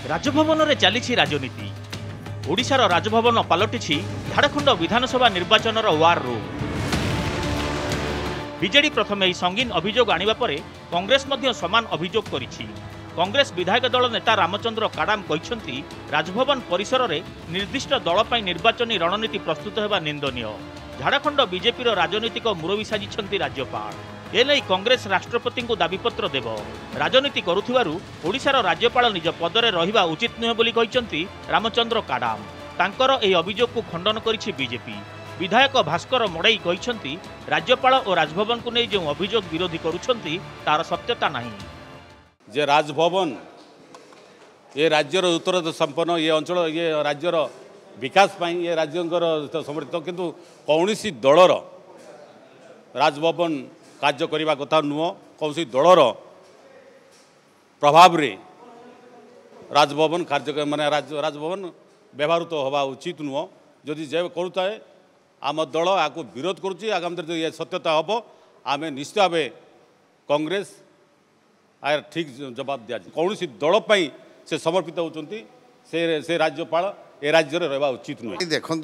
राजभवन में चली राजनीति। ओडिशार राजभवन पलटि झारखंड विधानसभा निर्वाचन वार रूम। बीजेडी प्रथम यह संगीन अभियोग आने पर कांग्रेस समान अभियोग करिछि। कांग्रेस विधायक दल नेता रामचंद्र काडाम कहते राजभवन परिसर में निर्दिष्ट दल पर निर्वाचनी रणनीति प्रस्तुत होगा निंदनीय। झारखंड बीजेपी राजनीतिक मुरबी साजिଛନ୍ତି राज्यपाल। एने कांग्रेस राष्ट्रपति को दाबीपत्र देव। राजनीति करुथिबारु ओडिशार राज्यपाल निज पदरे रहिबा उचित नुहे बोली कहते रामचंद्र काडाम। तांकर एही अभियोग को खंडन करिछि बीजेपी। विधायक भास्कर मड़ई कहते राज्यपाल और राजभवन को नहीं जो अभियोग विरोधी करुछंती तार सत्यता नहीं। जे राजभवन ये राज्यर उत्तर संपन्न ये अंचल ये राज्यर विकास पाई ये राज्यंकर समर्थित किंतु कौनसी दलर राजभवन कार्य करने कथा नुह। कौन दलर प्रभाव रे राजभवन कार्य माने राजभवन व्यवहारित हवा उचित नुह। जदि जे करुए आम दल आपको विरोध करुच्ची आगामी दिन ये सत्यता हम आम निश्चित भाव कांग्रेस आर ठीक जवाब दिया। कौन दल से समर्पित होती से राज्यपाल ए राज्य रहा उचित नुहे। देखु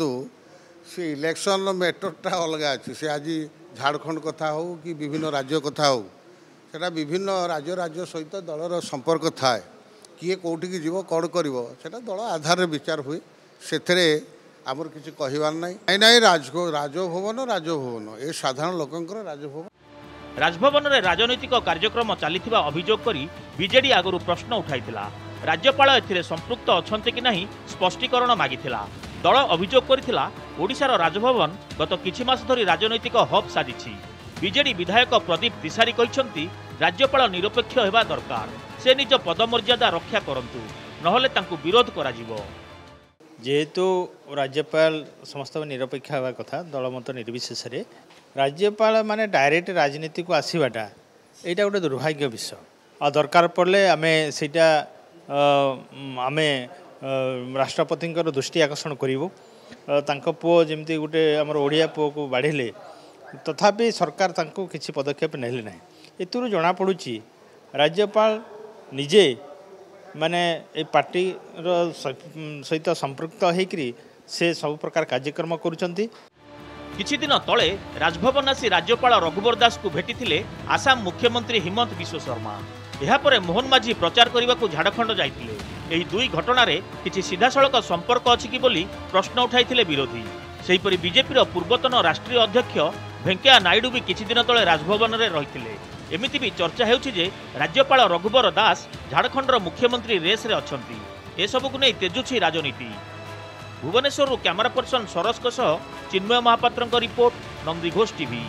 से इलेक्शन मैटरटा अलग अच्छी से आज झारखंड कथा हो कि विभिन्न राज्य कथा हो सेटा विभिन्न राज्य सहित दलर संपर्क थाए किए कौटिकी जीव कौन कर दल आधार विचार हुए से आमर किसी कहबार ना राजभवन ये साधारण लोकंकर राजभवन। राजभवन में राजनैतिक कार्यक्रम चलता अभियोग करी बीजेडी आगु प्रश्न उठाइथिला। राज्यपाल एथिरे संपृक्त अछंते कि नहीं स्पष्टीकरण मागिथिला। दल अभियोग करिथिला ओडिशार राजभवन गत किछि मास धरी राजनैतिक हब साजिछि। बीजेडी विधायक प्रदीप दिशारी कहते राज्यपाल निरपेक्ष हेबा दरकार। से निज पदमर्यादा रक्षा करंतु नहले तांकु विरोध कराजिवो। जेहेतु राज्यपाल समस्त निरपेक्ष होगा कथा दलमत निर्विशेष राज्यपाल माने डायरेक्ट राजनीति को आसवाटा यहाँ गोटे दुर्भाग्य विषय। आ दरकार पड़े आम से आम राष्ट्रपति दृष्टि आकर्षण करूँ पुओ जमी गोटे आमर ओडिया पुओ को बाढ़े तथापि सरकार तांको किसी पदक्षेप नेले ना। एतुरु जना पड़ुची राज्यपाल निजे माने ए पार्टी सहित संपृक्त होकरी से सब प्रकार कार्यक्रम करुचंती। किछि दिन तले राजभवन आसी राज्यपाल रघुवर दास को भेटिथिले आसाम मुख्यमंत्री हिमंत विश्व शर्मा। एहापरे मोहन माझी प्रचार करने को झारखंड जाइथिले। एही दुई घटना रे किछि सीधासळख संपर्क अछि कि बोली प्रश्न उठाइथिले विरोधी। सेहीपरि बीजेपी पूर्वतन राष्ट्रीय अध्यक्ष वेंकैया नायडू भी किछि दिन तले राजभवन रे रहिथिले। एमिति भी चर्चा हेउछि जे राज्यपाल रघुवर दास झारखंडर मुख्यमंत्री रेस रे अछंती। ए सबकु नै तेजुछि राजनीति। भुवनेश्वर कैमरा पर्सन सरस चिन्मय महापात्र रिपोर्ट नंदीघोष टीवी।